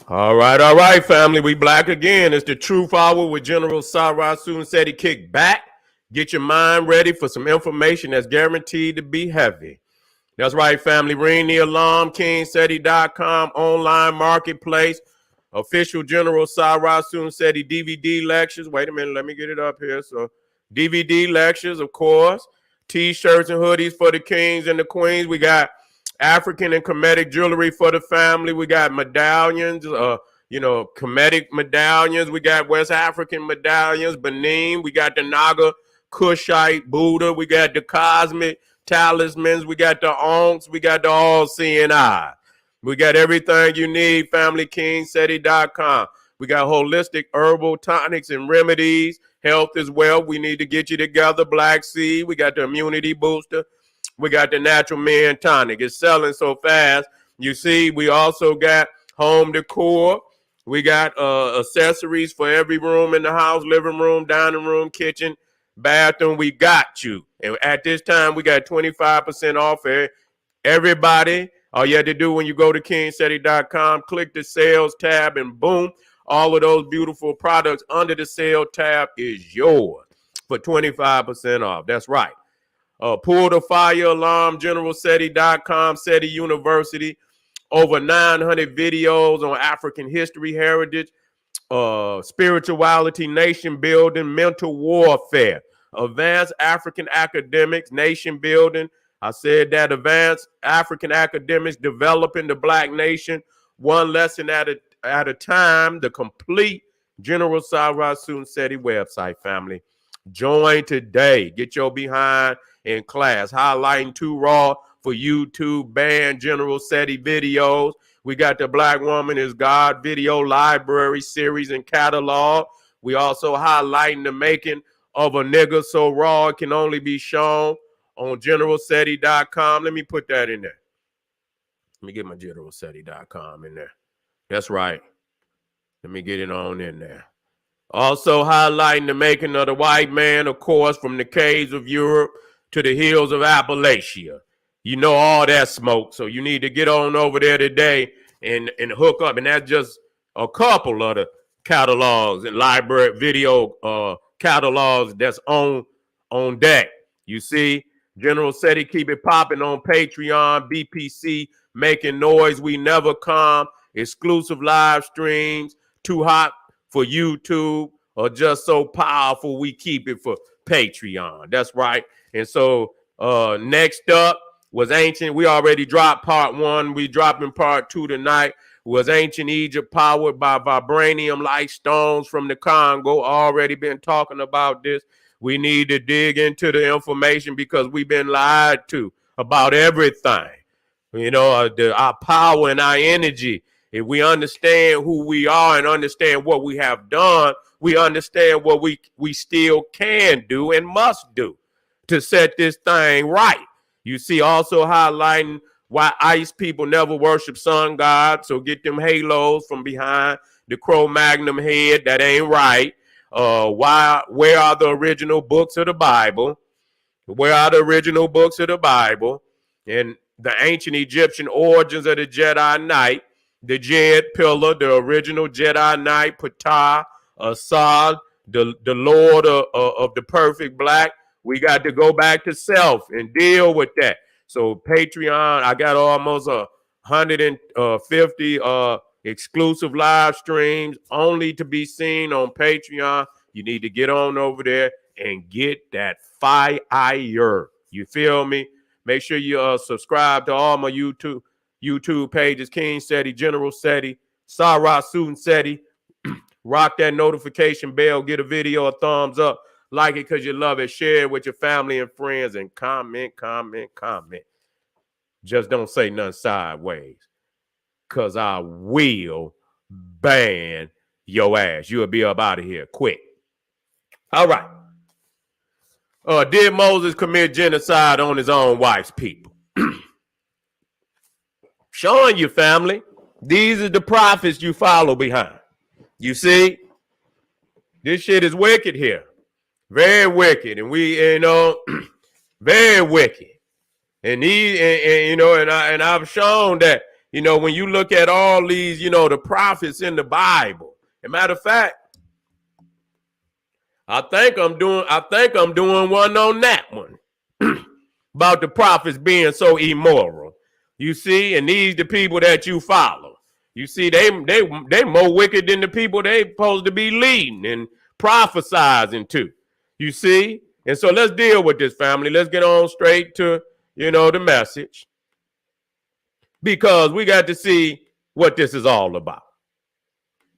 All right, family. We black again. It's the Truth Hour with General Sara. Seti. Kick back. Get your mind ready for some information that's guaranteed to be heavy. That's right, family. Ring the alarm. KingSeti.com online marketplace. Official General Sara Seti DVD lectures. Wait a minute. Let me get it up here. So, DVD lectures, of course. T-shirts and hoodies for the kings and the queens. We got African and Kemetic jewelry for the family. We got medallions, Kemetic medallions. We got West African medallions, Benin. We got the Naga Kushite Buddha. We got the cosmic talismans. We got the onks. We got the all-seeing eye. We got everything you need, FamilyKingSeti.com. We got holistic herbal tonics and remedies, health as well. We need to get you together. Black Seed. We got the immunity booster. We got the natural man tonic. It's selling so fast. You see, we also got home decor. We got accessories for every room in the house, living room, dining room, kitchen, bathroom. We got you. And at this time, we got 25% off everybody. All you have to do when you go to KingSeti.com, click the sales tab, and boom, all of those beautiful products under the sale tab is yours for 25% off. That's right. Pull the fire alarm, GeneralSeti.com, Seti University. Over 900 videos on African history, heritage, spirituality, nation building, mental warfare, advanced African academics, nation building. I said that advanced African academics developing the black nation, one lesson at a time. The complete General Sara Seti website, family. Join today. Get your behind in class. Highlighting Too Raw for YouTube banned General Seti videos. We got the Black Woman is God video library series and catalog. We also highlighting the making of a nigga so raw it can only be shown on GeneralSeti.com. Let me put that in there. Let me get my GeneralSeti.com in there. That's right. Let me get it on in there. Also highlighting the making of the white man, of course, from the caves of Europe to the hills of Appalachia. You know all that smoke, so you need to get on over there today and hook up. And that's just a couple of the catalogs and library video catalogs that's on deck. You see, General Seti keep it popping on Patreon, BPC, making noise. We never come. Exclusive live streams, too hot for YouTube, or just so powerful we keep it for Patreon. That's right. And so next up was ancient. We already dropped part 1. We dropping part 2 tonight. Was ancient Egypt powered by vibranium-like stones from the Congo. Already been talking about this. We need to dig into the information because we've been lied to about everything. You know, our power and our energy. If we understand who we are and understand what we have done, we understand what we still can do and must do to set this thing right. You see, also highlighting why ice people never worship sun gods. So get them halos from behind the Cro-Magnon head. That ain't right. Where are the original books of the Bible? Where are the original books of the Bible? And the ancient Egyptian origins of the Jedi Knight, the Jed Pillar, the original Jedi Knight, Ptah, Assad, the Lord of the Perfect Black. We got to go back to self and deal with that. So Patreon, I got almost 150 exclusive live streams only to be seen on Patreon. You need to get on over there and get that fire. You feel me? Make sure you subscribe to all my YouTube pages, King Seti, General Seti, Sara Seti. Rock that notification bell, get a video a thumbs up, like it because you love it, share it with your family and friends, and comment. Just don't say nothing sideways, because I will ban your ass. You'll be up out of here quick. All right. Did Moses commit genocide on his own wife's people? Showing you, family, these are the prophets you follow behind. You see, this shit is wicked here. Very wicked. And very wicked. And I've shown that You know, when you look at all these, you know, the prophets in the Bible. As a matter of fact, I think I'm doing one on that one about the prophets being so immoral. You see, and these the people that you follow. You see, they more wicked than the people they supposed to be leading and prophesizing to. You see, and so let's deal with this, family. Let's get on straight to, you know, the message, because we got to see what this is all about.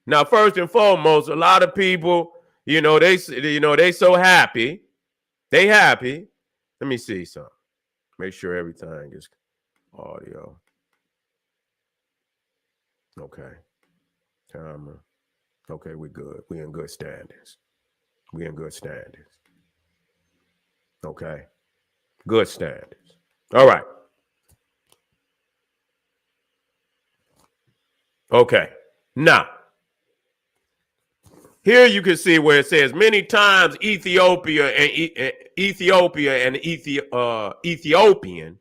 Now, first and foremost, a lot of people, you know, they so happy. They happy. Let me see something. Make sure everything is audio. Okay. Timer. Okay, we good. We in good standings. We in good standings. Okay. Good standings. All right. Okay. Now, here you can see where it says many times Ethiopia and Ethiopian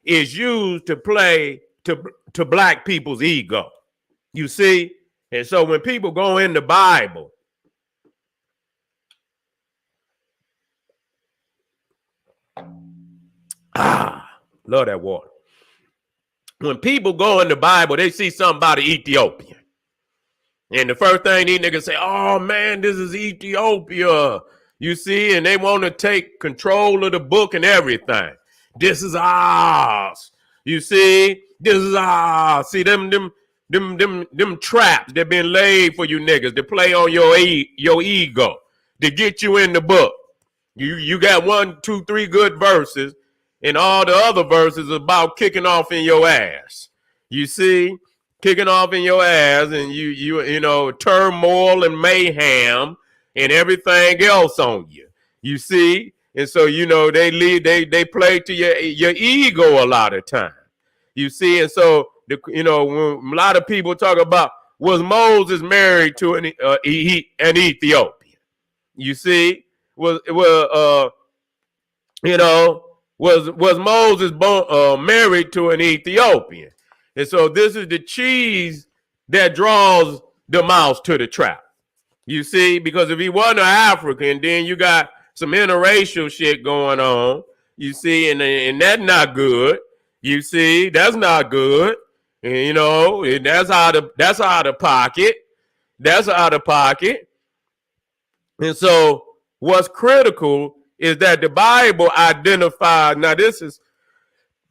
is used to play to black people's ego. You see? And so when people go in the Bible, love that water. When people go in the Bible, they see something about an Ethiopian. And the first thing these niggas say, oh man, this is Ethiopia. You see, and they want to take control of the book and everything. This is ours. You see, this is ours. See, them traps that been laid for you niggas to play on your ego, to get you in the book. You got 1, 2, 3 good verses, and all the other verses about kicking off in your ass. You see? Kicking off in your ass, and you know, turmoil and mayhem and everything else on you. You see? And so, you know, they play to your ego a lot of time. You see? And so, you know, when a lot of people talk about, was Moses married to an Ethiopian? You see? Was Moses married to an Ethiopian? And so this is the cheese that draws the mouse to the trap. You see, because if he wasn't an African, then you got some interracial shit going on. You see, and that's not good. You see, that's not good. And, you know, and that's out of pocket. That's out of pocket. And so what's critical is that the Bible identifies, now this is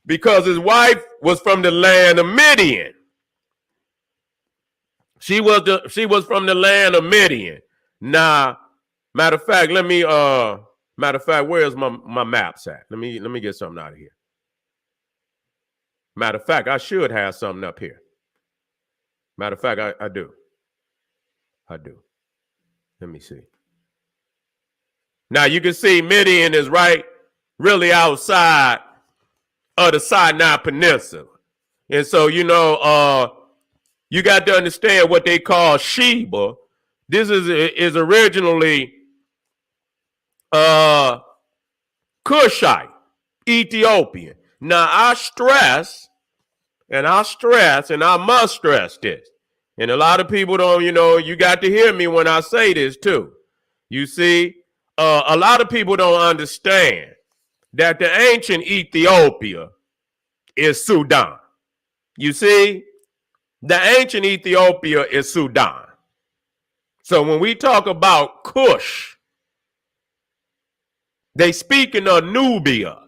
because his wife was from the land of Midian. She was from the land of Midian. Now, matter of fact, where's my maps at? Let me get something out of here. Matter of fact, I should have something up here. Matter of fact, I do. Let me see. Now you can see Midian is really outside of the Sinai Peninsula. And so, you know, you got to understand what they call Sheba. This is originally Kushite, Ethiopian. Now I stress, and I must stress this. And a lot of people don't, you know, you got to hear me when I say this too. You see, a lot of people don't understand that the ancient Ethiopia is Sudan. You see, the ancient Ethiopia is Sudan. So when we talk about Kush, they speaking of Nubia.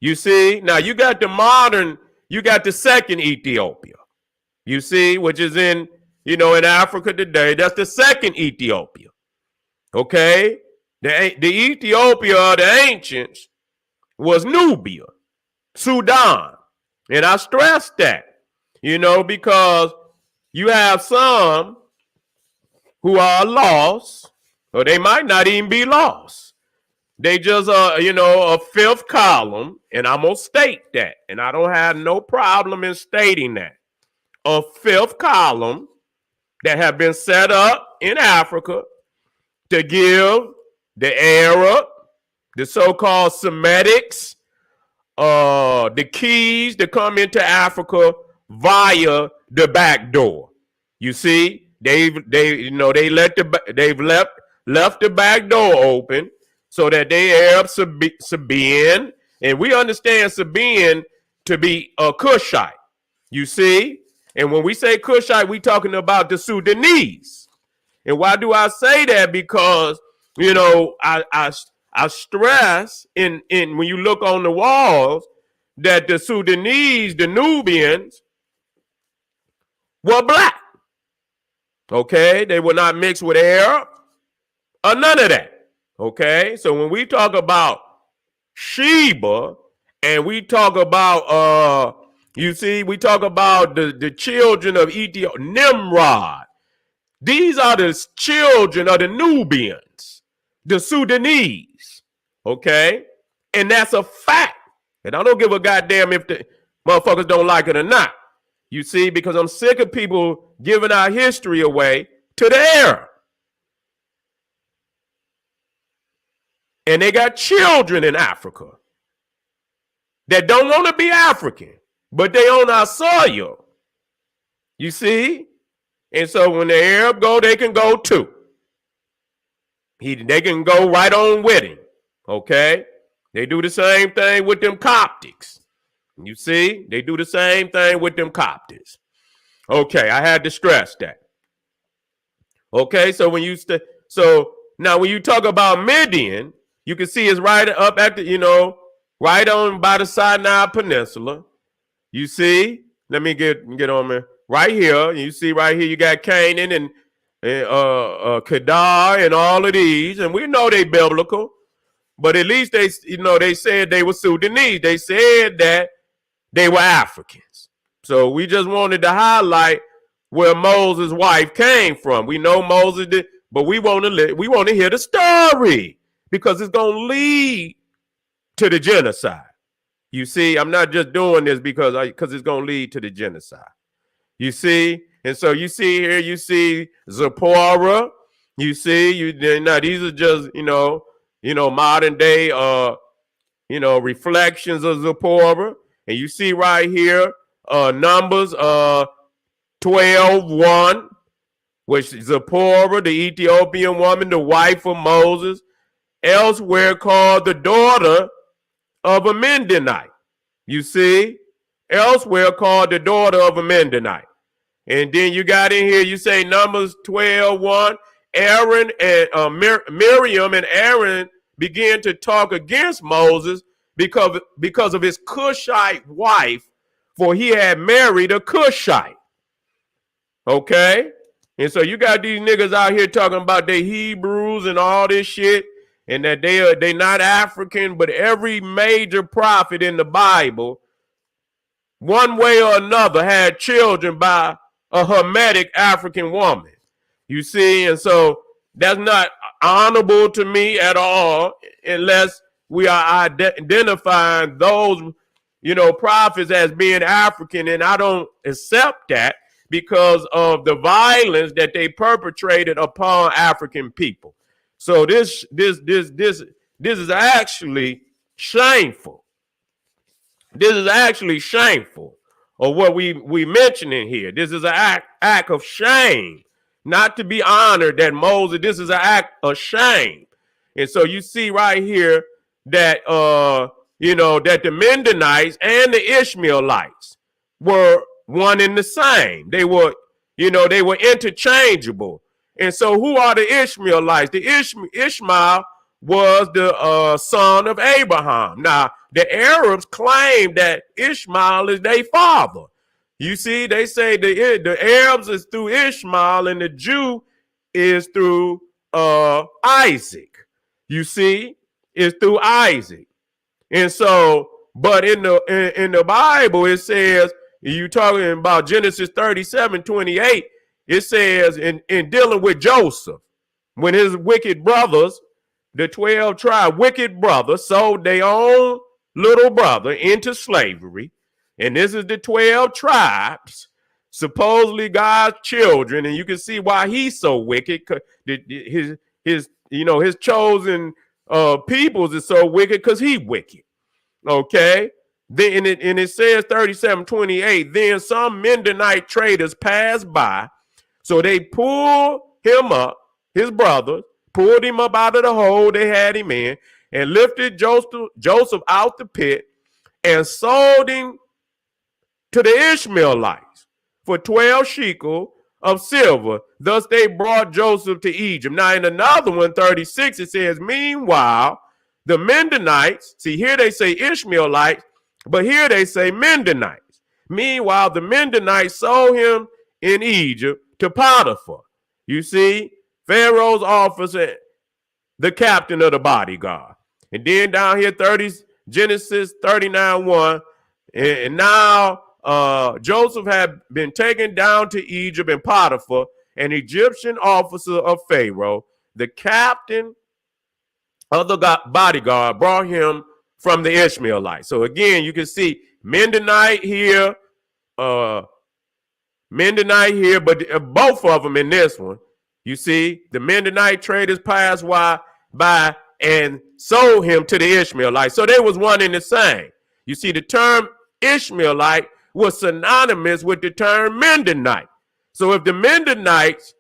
You see, now you got the second Ethiopia. You see, which is in Africa today. That's the second Ethiopia. Okay, the Ethiopia of the ancients was Nubia, Sudan. And I stress that, because you have some who are lost, or they might not even be lost. They just, a fifth column, and I'm going to state that. And I don't have no problem in stating that. A fifth column that have been set up in Africa to give the Arab, the so-called Semitics, the keys to come into Africa via the back door. You see, they've left the back door open so that they Arab Sabaean, and we understand Sabaean to be a Kushite. You see, and when we say Kushite, we talking about the Sudanese. And why do I say that? Because I stress in when you look on the walls that the Sudanese, the Nubians, were black. Okay, they were not mixed with Arab or none of that. Okay, so when we talk about Sheba and we talk about we talk about the children of Ethiopia, Nimrod. These are the children of the Nubians, the Sudanese. Okay, and that's a fact. And I don't give a goddamn if the motherfuckers don't like it or not. You see, because I'm sick of people giving our history away to the Arab. And they got children in Africa that don't want to be African, but they on our soil. You see? And so when the Arab go, they can go too. They can go right on with him. Okay? They do the same thing with them Coptics. You see? They do the same thing with them Coptics. Okay, I had to stress that. Okay, so when you now when you talk about Midian, you can see it's right up at the, right on by the Sinai Peninsula. You see? Let me get on there. Right here, you see right here, you got Canaan and Kedar and all of these, and we know they biblical, but at least they said they were Sudanese. They said that they were Africans. So we just wanted to highlight where Moses' wife came from. We know Moses did, but we want to hear the story because it's going to lead to the genocide. You see, I'm not just doing this because it's going to lead to the genocide. You see, and so you see here, you see Zipporah. You see, now these are just modern day reflections of Zipporah. And you see right here, Numbers 12:1, which Zipporah, the Ethiopian woman, the wife of Moses, elsewhere called the daughter of a Midianite. You see, elsewhere called the daughter of a Midianite. And then you got in here, you say Numbers 12:1, Aaron and Miriam and Aaron began to talk against Moses because of his Cushite wife, for he had married a Cushite. Okay? And so you got these niggas out here talking about they Hebrews and all this shit, and that they not African, but every major prophet in the Bible, one way or another, had children by a Hamitic African woman. You see, and so that's not honorable to me at all unless we are identifying those, prophets as being African, and I don't accept that because of the violence that they perpetrated upon African people. So this is actually shameful. This is actually shameful of what we mentioning here. This is an act of shame, not to be honored that Moses. This is an act of shame. And so you see right here that that the Midianites and the Ishmaelites were one and the same. They were interchangeable. And so who are the Ishmaelites? The Ishmael was the son of Abraham. Now, the Arabs claim that Ishmael is their father. You see, they say the Arabs is through Ishmael and the Jew is through Isaac. You see, it's through Isaac. And so, but in the Bible, it says, you talking about Genesis 37:28, it says in dealing with Joseph, when his wicked brothers, the 12 tribe wicked brothers, sold their own little brother into slavery. And this is the 12 tribes, supposedly God's children. And you can see why he's so wicked. His chosen peoples is so wicked because he wicked. Okay. Then and it says 37:28. Then some Midianite traders passed by, so they pulled him up, his brother, pulled him up out of the hole they had him in, and lifted Joseph out the pit and sold him to the Ishmaelites for 12 shekels of silver. Thus they brought Joseph to Egypt. Now in another one, 36, it says, meanwhile, the Midianites, see here they say Ishmaelites, but here they say Midianites. Meanwhile, the Midianites sold him in Egypt to Potiphar. You see, Pharaoh's officer, the captain of the bodyguard. And then down here, Genesis 39:1, and now Joseph had been taken down to Egypt, and Potiphar, an Egyptian officer of Pharaoh, the captain of the bodyguard, brought him from the Ishmaelites. So again, you can see Midianite here, but both of them in this one. You see, the Midianite traders passed by and sold him to the Ishmaelites. So they was one and the same. You see, the term Ishmaelite was synonymous with the term Midianite. So if the Midianites,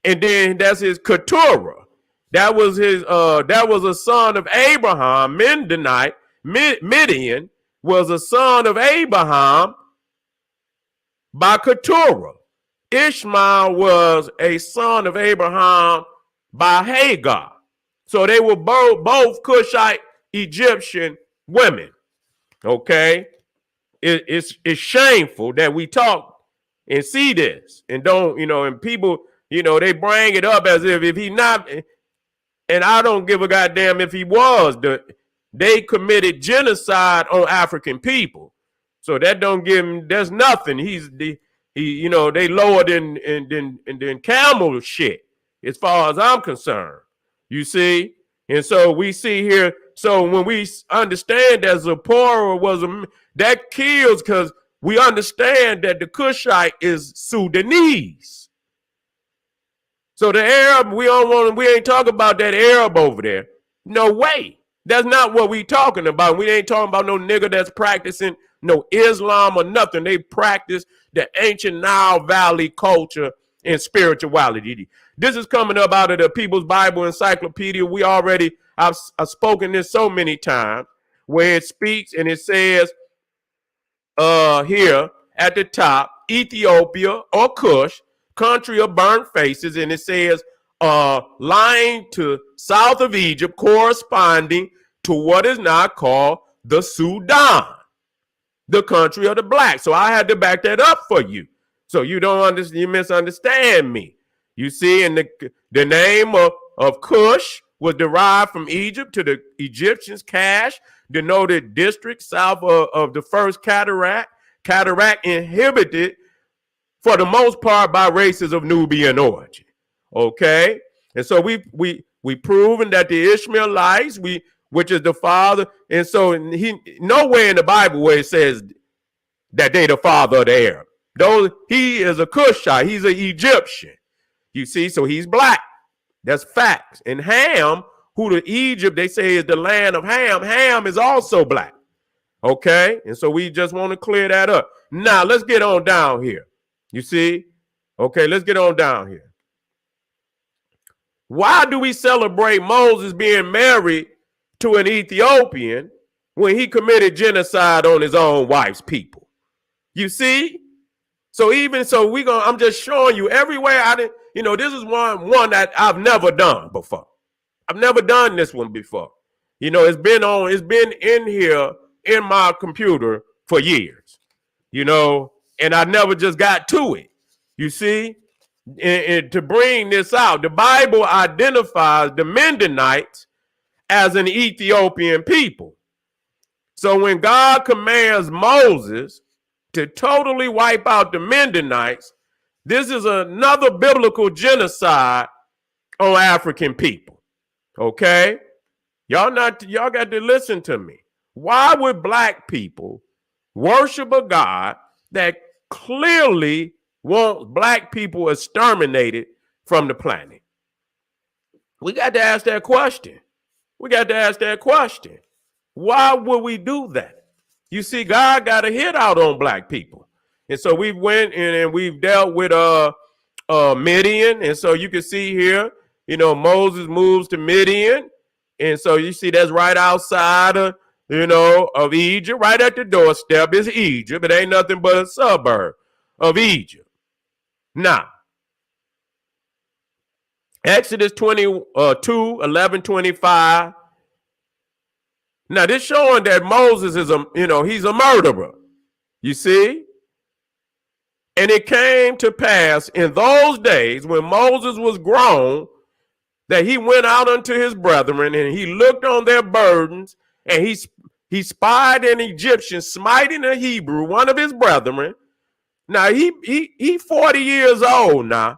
and then that's his Keturah, that was a son of Abraham. Midian was a son of Abraham by Keturah. Ishmael was a son of Abraham by Hagar. So they were both Cushite Egyptian women. Okay, it's shameful that we talk and see this and don't, and people, they bring it up as if he not. And I don't give a goddamn if he was. They committed genocide on African people. So that don't give him, there's nothing. They lower than camel shit, as far as I'm concerned. You see? And so we see here, so when we understand that Zipporah that kills, because we understand that the Cushite is Sudanese. So the Arab, we ain't talking about that Arab over there. No way. That's not what we talking about. We ain't talking about no nigga that's practicing no Islam or nothing. They practice the ancient Nile Valley culture and spirituality. This is coming up out of the People's Bible Encyclopedia. I've spoken this so many times, where it speaks and it says here at the top, Ethiopia or Kush, country of burnt faces, and it says lying to south of Egypt, corresponding to what is now called the Sudan, the country of the black. So I had to back that up for you, so you misunderstand me. You see, and the name of Kush was derived from Egypt to the Egyptians. Cash denoted district south of the first cataract. Cataract inhabited for the most part by races of Nubian origin. Okay, and so we proven that the Ishmaelites, which is the father, and so nowhere in the Bible where it says that they the father of the Arab. Though he is a Cushite, he's an Egyptian. You see, so he's black. That's facts. And Ham, who to Egypt they say is the land of Ham. Ham is also black. Okay, and so we just want to clear that up. Now let's get on down here. You see? Okay, let's get on down here. Why do we celebrate Moses being married to an Ethiopian when he committed genocide on his own wife's people? You see? So I'm just showing you everywhere this is one that I've never done before. I've never done this one before. It's been in here in my computer for years, and I never just got to it. You see, and to bring this out, the Bible identifies the Midianites as an Ethiopian people. So when God commands Moses to totally wipe out the Midianites, this is another biblical genocide on African people. Okay? Y'all got to listen to me. Why would black people worship a God that clearly wants black people exterminated from the planet? We got to ask that question. Why would we do that? You see, God got a hit out on black people. And so we went and we've dealt with Midian. And so you can see here, Moses moves to Midian. And so you see that's right outside of, of Egypt. Right at the doorstep is Egypt. It ain't nothing but a suburb of Egypt. Now, Exodus 22, 11, 25. Now, this showing that Moses is he's a murderer. You see? And it came to pass in those days when Moses was grown that he went out unto his brethren and he looked on their burdens and he spied an Egyptian smiting a Hebrew, one of his brethren. Now, he 40 years old now.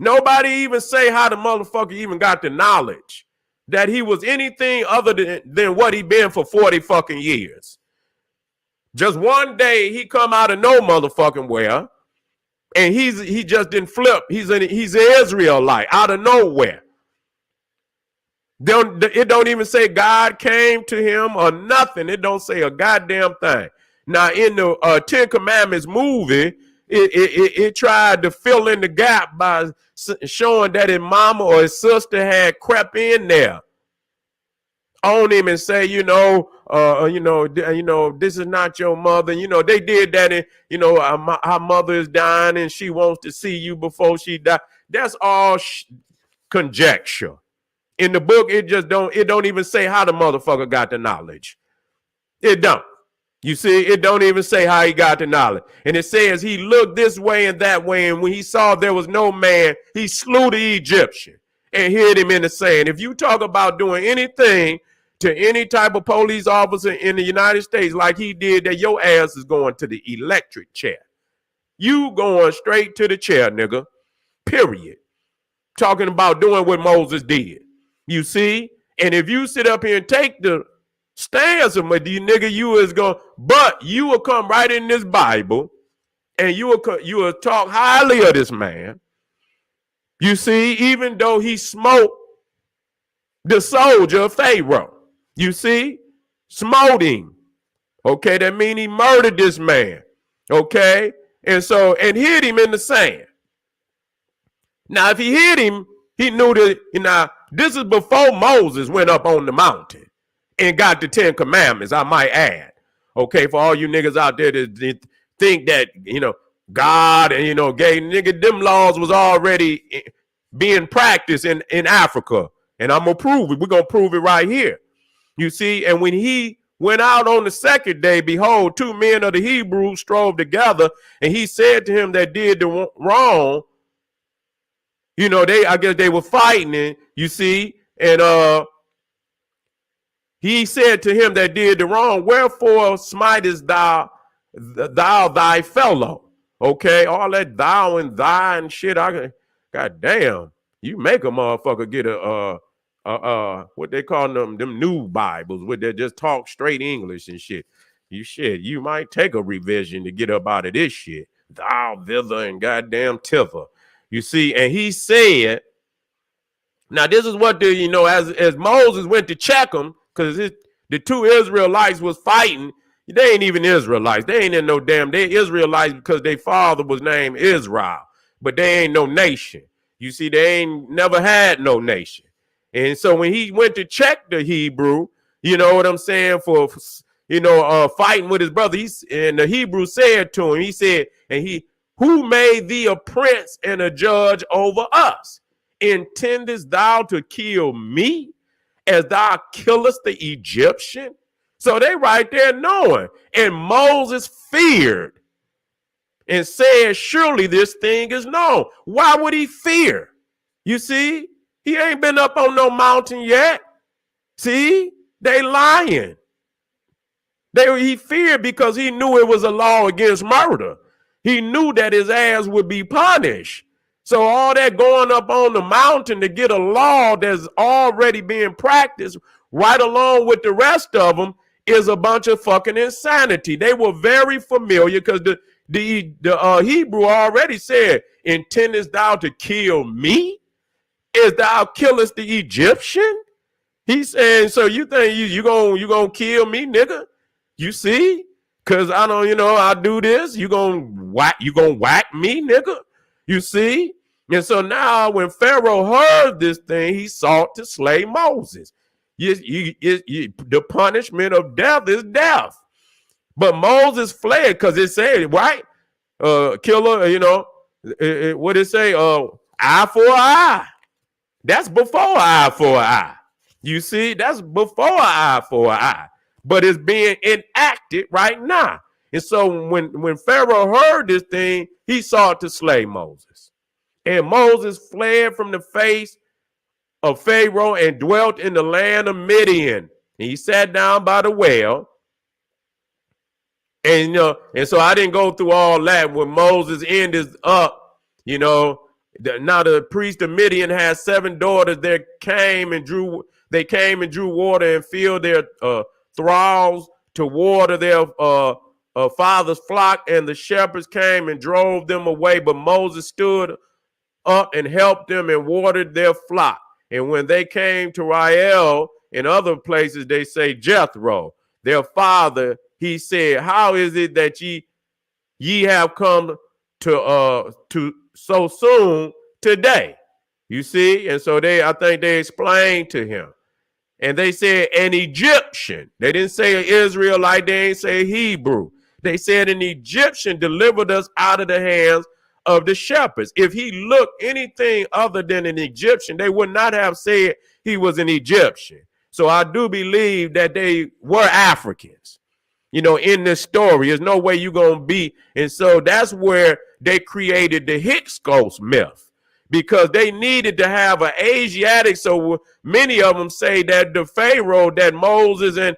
Nobody even say how the motherfucker even got the knowledge that he was anything other than what he been for 40 fucking years. Just one day he come out of no motherfucking where, and he just didn't flip. He's an Israelite out of nowhere. It don't even say God came to him or nothing. It don't say a goddamn thing. Now in the 10 Commandments movie, it tried to fill in the gap by showing that his mama or his sister had crept in there on him and say, this is not your mother. They did that. And, her mother is dying and she wants to see you before she died. That's all conjecture. In the book, it don't even say how the motherfucker got the knowledge. It don't. You see, it don't even say how he got the knowledge. And it says he looked this way and that way. And when he saw there was no man, he slew the Egyptian and hid him in the sand. If you talk about doing anything to any type of police officer in the United States like he did, that your ass is going to the electric chair. You going straight to the chair, nigga. Period. Talking about doing what Moses did. You see? And if you sit up here and take the stance of these nigga, you is going, but you will come right in this Bible and you will talk highly of this man. You see, even though he smoked the soldier of Pharaoh. You see, smote him. Okay, that means he murdered this man. Okay, and hid him in the sand. Now, if he hid him, he knew that, this is before Moses went up on the mountain and got the 10 Commandments, I might add. Okay, for all you niggas out there that think that, God and, gay nigga, them laws was already being practiced in Africa. And I'm going to prove it. We're going to prove it right here. You see, and when he went out on the second day, behold, 2 men of the Hebrews strove together, and he said to him that did the wrong, I guess they were fighting, you see, and he said to him that did the wrong, wherefore smitest thou thy fellow? Okay, all that thou and thy and shit, god damn, you make a motherfucker get what they call them new Bibles where they just talk straight English and shit. You might take a revision to get up out of this shit. Thou, thither, and goddamn tither. You see, and he said, now this is what as Moses went to check them, because the 2 Israelites was fighting. They ain't even Israelites. They ain't in no damn, they Israelites because their father was named Israel, but they ain't no nation. You see, they ain't never had no nation. And so when he went to check the Hebrew, you know what I'm saying, for, fighting with his brother, and the Hebrew said to him, he said, who made thee a prince and a judge over us? Intendest thou to kill me as thou killest the Egyptian? So they right there knowing. And Moses feared and said, surely this thing is known. Why would he fear? You see, he ain't been up on no mountain yet. See, they lying. He feared because he knew it was a law against murder. He knew that his ass would be punished. So all that going up on the mountain to get a law that's already being practiced right along with the rest of them is a bunch of fucking insanity. They were very familiar because the Hebrew already said, intendest thou to kill me? Is thou killest the Egyptian? He said, so you think you gonna kill me, nigga? You see? Cause I don't, I do this. You gonna whack me, nigga. You see? And so now when Pharaoh heard this thing, he sought to slay Moses. The punishment of death is death. But Moses fled because it said, right? Killer, what it say? Eye for an eye. That's before eye for an eye. You see, that's before eye for an eye. But it's being enacted right now. And so when Pharaoh heard this thing, he sought to slay Moses. And Moses fled from the face of Pharaoh and dwelt in the land of Midian. And he sat down by the well. And so I didn't go through all that. When Moses ended up, now the priest of Midian had 7 daughters that came and drew water and filled their thralls to water their father's flock, and the shepherds came and drove them away. But Moses stood up and helped them and watered their flock. And when they came to Rael, in other places they say Jethro, their father, he said, "How is it that ye have come to so soon today?" You see, and so I think they explained to him, and they said an Egyptian. They didn't say an Israelite. They didn't say Hebrew. They said an Egyptian delivered us out of the hands of the shepherds. If he looked anything other than an Egyptian, they would not have said he was an Egyptian. So I do believe that they were Africans. In this story, there's no way you're going to be. And so that's where they created the Hyksos myth, because they needed to have an Asiatic. So many of them say that the Pharaoh that Moses and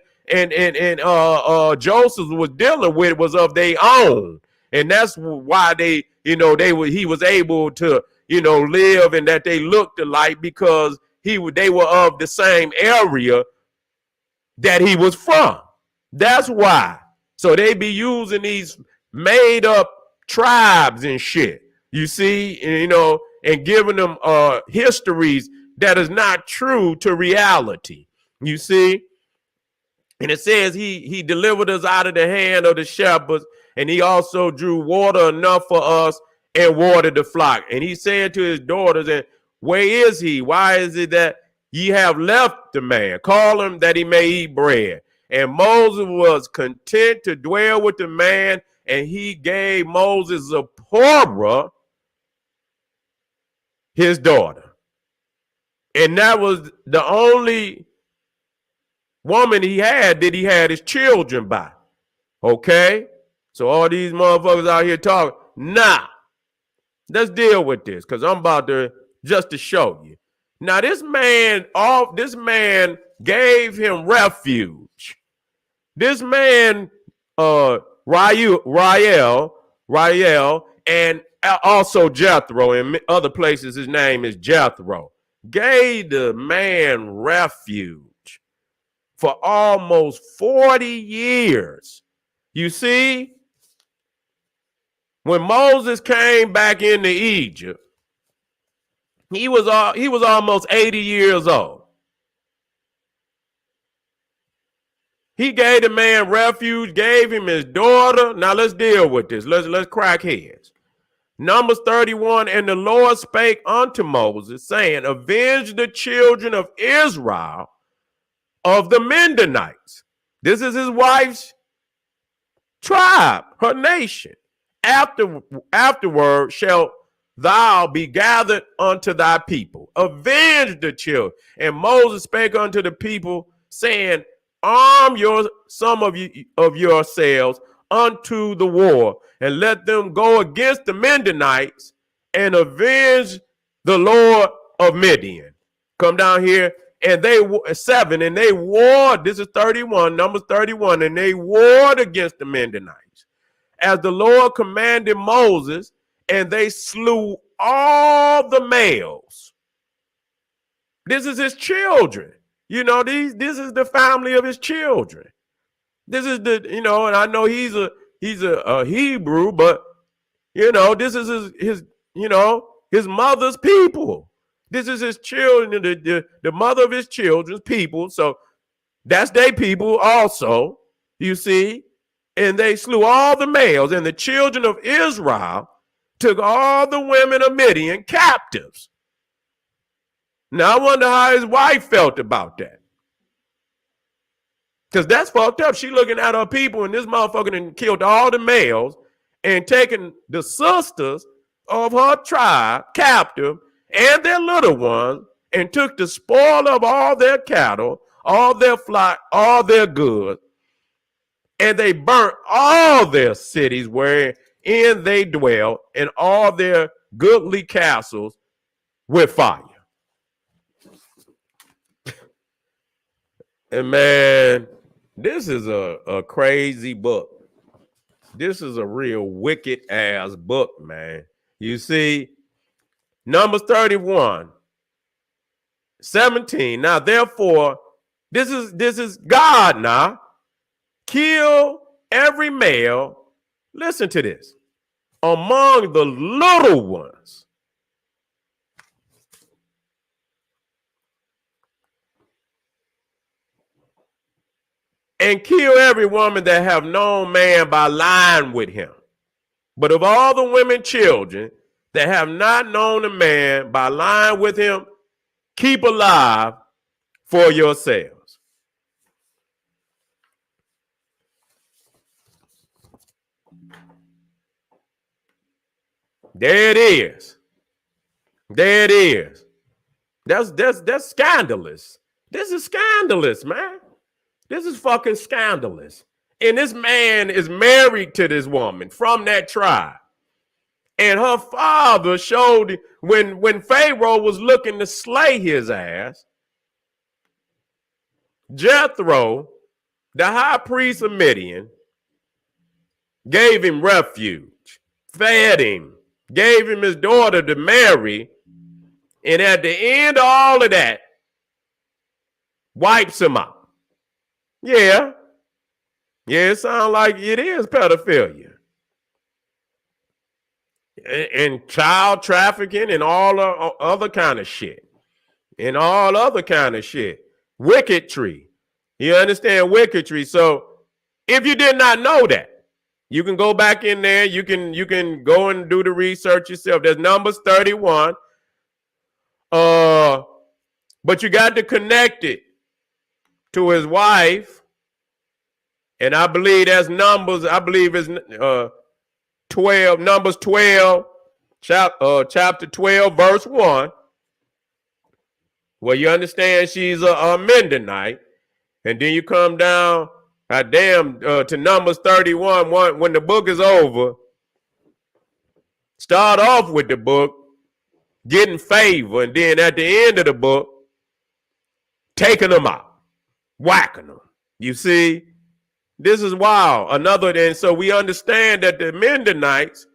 Joseph was dealing with was of their own. And that's why he was able to, live, and that they looked alike, because they were of the same area that he was from. That's why. So they be using these made up tribes and shit, you see, and giving them histories that is not true to reality, you see. And it says he delivered us out of the hand of the shepherds, and he also drew water enough for us and watered the flock. And he said to his daughters, "And where is he? Why is it that ye have left the man? Call him that he may eat bread." And Moses was content to dwell with the man, and he gave Moses Zipporah, his daughter. And that was the only woman he had his children by. Okay? So all these motherfuckers out here talking, nah, let's deal with this, because I'm about to show you. Now this man gave him refuge. This man, Rael, and also Jethro, in other places his name is Jethro, gave the man refuge for almost 40 years. You see, when Moses came back into Egypt, he was almost 80 years old. He gave the man refuge, gave him his daughter. Now let's deal with this. Let's crack heads. Numbers 31, and the Lord spake unto Moses, saying, "Avenge the children of Israel of the Midianites." This is his wife's tribe, her nation. Afterward shalt thou be gathered unto thy people. Avenge the children. And Moses spake unto the people, saying, "Arm some of yourselves unto the war, and let them go against the Midianites and avenge the Lord of Midian." Come down here. And they warred. This is 31, Numbers 31, and they warred against the Midianites, as the Lord commanded Moses, and they slew all the males. This is his children. This is the family of his children. This is and I know he's a Hebrew, but this is his mother's people. This is his children, the mother of his children's people. So that's their people also. You see? And they slew all the males, and the children of Israel took all the women of Midian captives. Now I wonder how his wife felt about that. Because that's fucked up. She looking at her people, and this motherfucker done killed all the males and taken the sisters of her tribe captive and their little ones, and took the spoil of all their cattle, all their flock, all their goods, and they burnt all their cities wherein they dwell, and all their goodly castles with fire. And man, this is a crazy book. This is a real wicked ass book, man. You see, Numbers 31, 17. Now, therefore, this is God now. Kill every male, listen to this, among the little ones. And kill every woman that have known man by lying with him. But of all the women children that have not known a man by lying with him, keep alive for yourselves. There it is. There it is. That's scandalous. This is scandalous, man. This is fucking scandalous. And this man is married to this woman from that tribe. And her father showed when Pharaoh was looking to slay his ass, Jethro, the high priest of Midian, gave him refuge, fed him, gave him his daughter to marry, and at the end of all of that, wipes him out. Yeah. Yeah, it sounds like it is pedophilia. And child trafficking and all other kind of shit. And all other kind of shit. Wicketry. You understand wicketry? So if you did not know that, you can go back in there. You can go and do the research yourself. There's Numbers 31. But you got to connect it to his wife. And I believe that's Numbers. I believe it's 12, Numbers 12, chapter 12, verse 1. Well, you understand she's a Midianite. And then you come down, to Numbers 31, when the book is over. Start off with the book, getting favor. And then at the end of the book, taking them out, whacking them. You see? This is wild. And so we understand that the Midianites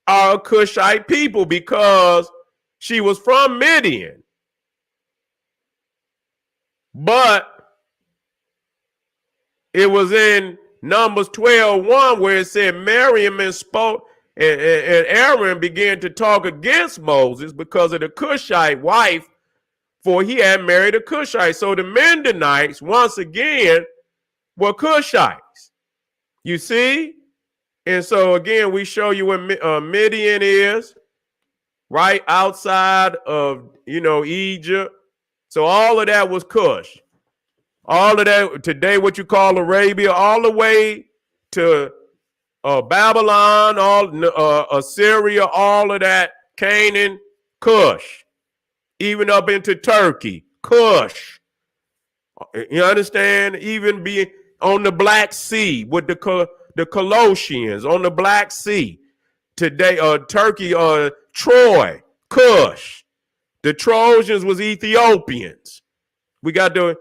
are a Cushite people because she was from Midian. But it was in Numbers 12:1 where it said Miriam and Aaron began to talk against Moses because of the Cushite wife, for he had married a Cushite. So the Midianites, once again, were Cushites. You see? And so again, we show you where Midian is, right outside of, Egypt. So all of that was Kush. All of that, today what you call Arabia, all the way to Babylon, Assyria, all of that, Canaan, Kush. Even up into Turkey, Kush. You understand? Even being on the Black Sea with the Colossians on the Black Sea. Today, Turkey, Troy, Kush. The Trojans was Ethiopians. We got to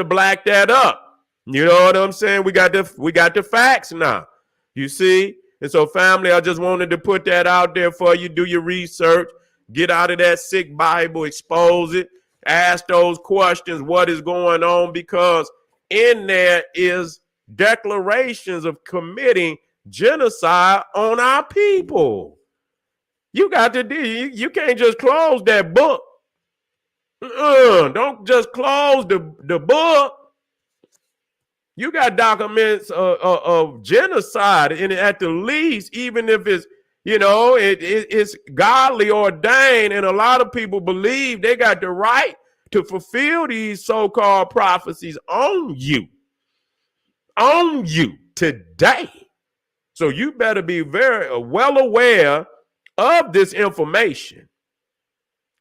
black that up. You know what I'm saying? We got the facts now. You see? And so, family, I just wanted to put that out there for you. Do your research. Get out of that sick Bible. Expose it. Ask those questions. What is going on? Because in there is declarations of committing genocide on our people. You got to do. You can't just close that book. Don't just close the book. You got documents of genocide, and at the least, even if it's, it's godly ordained, and a lot of people believe they got the right to fulfill these so-called prophecies on you today. So you better be very well aware of this information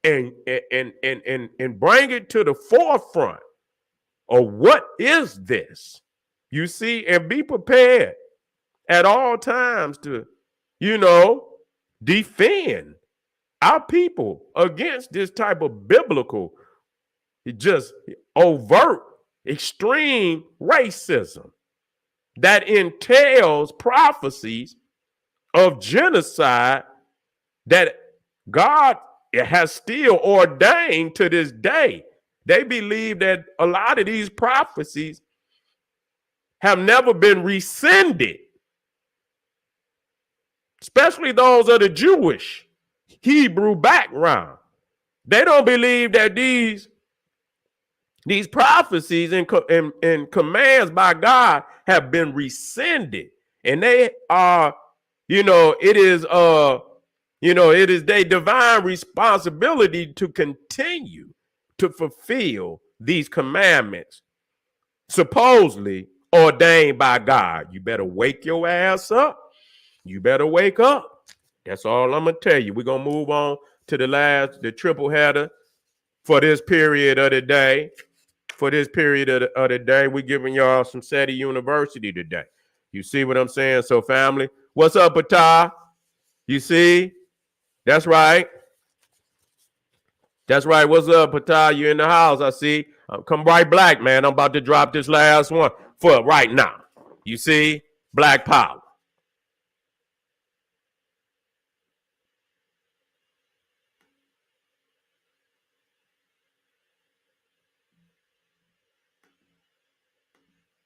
and bring it to the forefront of what is this, you see, and be prepared at all times to, defend our people against this type of biblical, just overt, extreme racism that entails prophecies of genocide that God has still ordained to this day. They believe that a lot of these prophecies have never been rescinded, especially those of the Jewish Hebrew background. They don't believe that these prophecies and commands by God have been rescinded, and they are, it is their divine responsibility to continue to fulfill these commandments supposedly ordained by God. You better wake your ass up. You better wake up. That's all I'm gonna tell you. We're gonna move on to the triple header for this period of the day. For this period of the day, we're giving y'all some Seti University today. You see what I'm saying? So, family, what's up, Patah? You see? That's right. That's right. What's up, Patah? You in the house, I see. Come right black, man. I'm about to drop this last one for right now. You see? Black power.